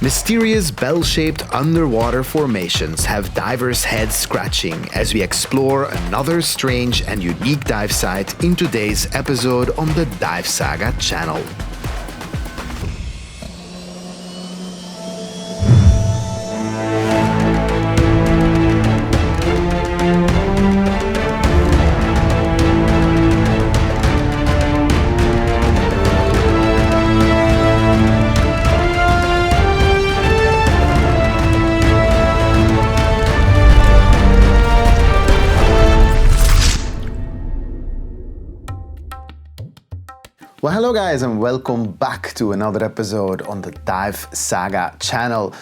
Mysterious bell-shaped underwater formations have divers' heads scratching as we explore another strange and unique dive site in today's episode on the Dive Saga channel. Well, hello guys, and welcome back to another episode on the Dive Saga channel.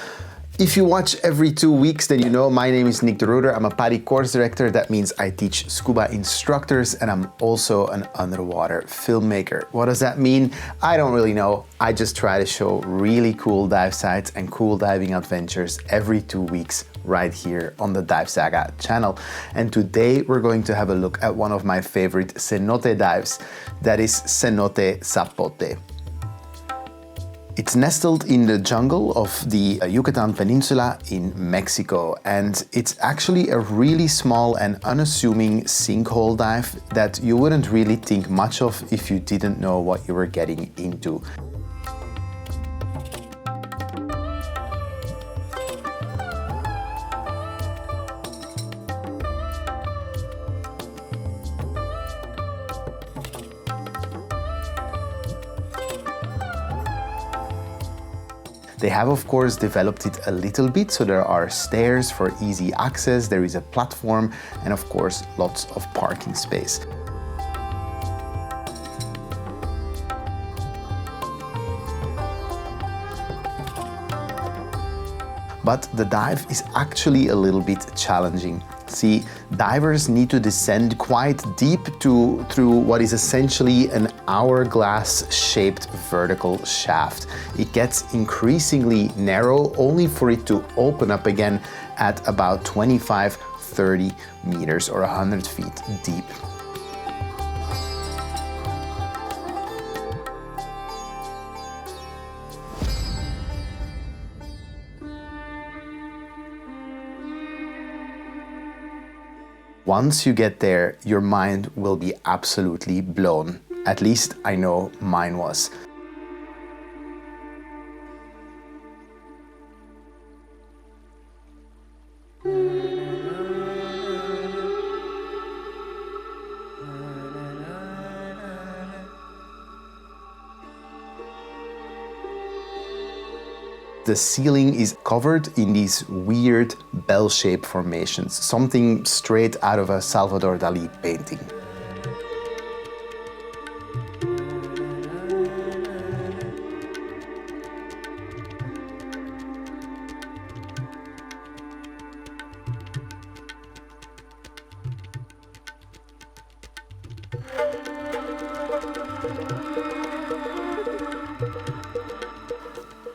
If you watch every 2 weeks, then you know my name is Nick de Ruyter. I'm a PADI course director. That means I teach scuba instructors, and I'm also an underwater filmmaker. What does that mean? I don't really know. I just try to show really cool dive sites and cool diving adventures every 2 weeks right here on the Dive Saga channel. And today we're going to have a look at one of my favorite cenote dives, that is Cenote Zapote. It's nestled in the jungle of the Yucatán Peninsula in Mexico, and it's actually a really small and unassuming sinkhole dive that you wouldn't really think much of if you didn't know what you were getting into. They have, of course, developed it a little bit, so there are stairs for easy access, there is a platform, and of course, lots of parking space. But the dive is actually a little bit challenging. See, divers need to descend quite deep through what is essentially an hourglass-shaped vertical shaft. It gets increasingly narrow, only for it to open up again at about 25-30 meters or 100 feet deep. Once you get there, your mind will be absolutely blown. At least I know mine was. The ceiling is covered in these weird bell-shaped formations, something straight out of a Salvador Dali painting.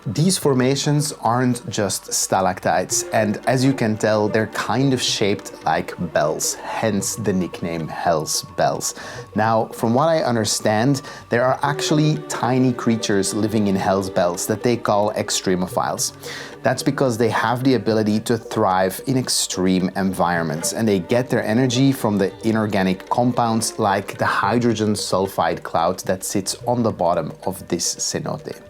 These formations aren't just stalactites, and as you can tell, they're kind of shaped like bells, hence the nickname Hell's Bells. Now, from what I understand, there are actually tiny creatures living in Hell's Bells that they call extremophiles. That's because they have the ability to thrive in extreme environments, and they get their energy from the inorganic compounds like the hydrogen sulfide cloud that sits on the bottom of this cenote.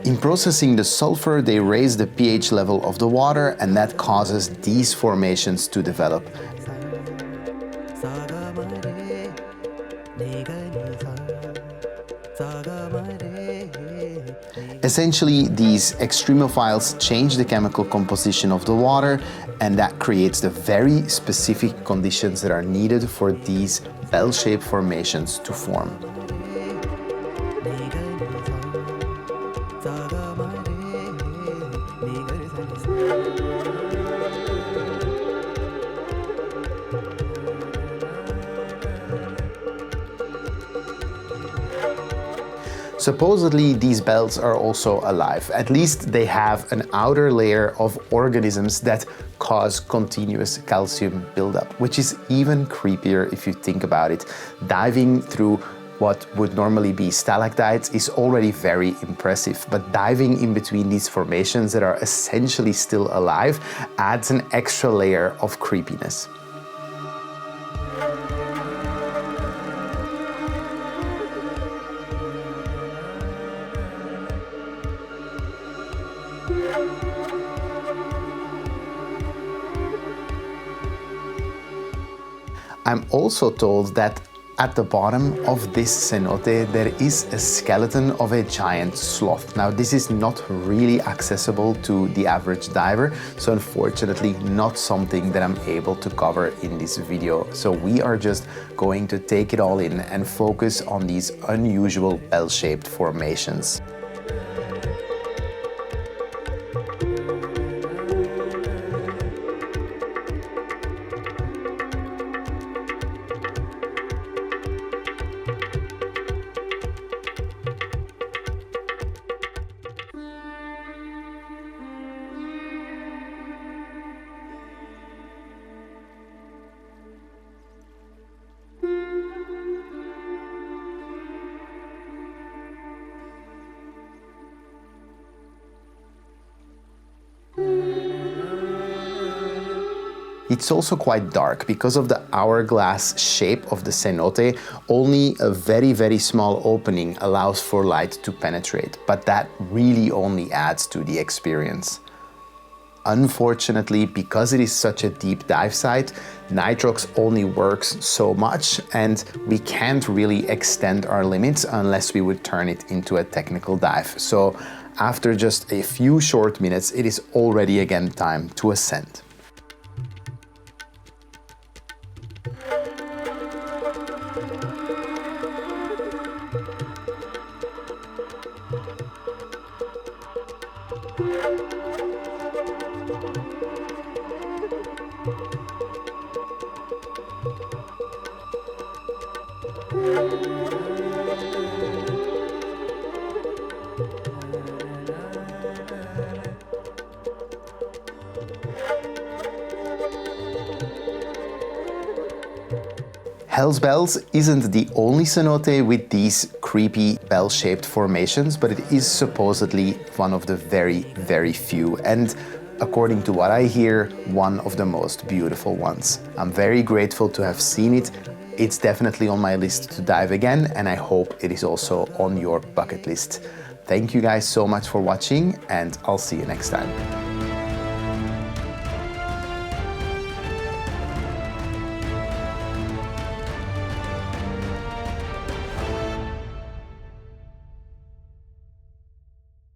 In processing the sulfur, they raise the pH level of the water, and that causes these formations to develop. Essentially, these extremophiles change the chemical composition of the water, and that creates the very specific conditions that are needed for these bell-shaped formations to form. Supposedly, these bells are also alive. At least they have an outer layer of organisms that cause continuous calcium buildup, which is even creepier if you think about it. Diving through what would normally be stalactites is already very impressive, but diving in between these formations that are essentially still alive adds an extra layer of creepiness. I'm also told that at the bottom of this cenote there is a skeleton of a giant sloth. Now this is not really accessible to the average diver, so unfortunately not something that I'm able to cover in this video. So we are just going to take it all in and focus on these unusual bell-shaped formations. It's also quite dark because of the hourglass shape of the cenote. Only a very small opening allows for light to penetrate, but that really only adds to the experience. Unfortunately, because it is such a deep dive site, nitrox only works so much and we can't really extend our limits unless we would turn it into a technical dive. So after just a few short minutes, it is already again time to ascend. 𝐬𝐵𝐵𝐿𝐵𝐿S isn't the only cenote with these creepy bell-shaped formations, but it is supposedly one of the very few, and according to what I hear, one of the most beautiful ones. I'm very grateful to have seen it. It's definitely on my list to dive again, and I hope it is also on your bucket list. Thank you guys so much for watching, and I'll see you next time.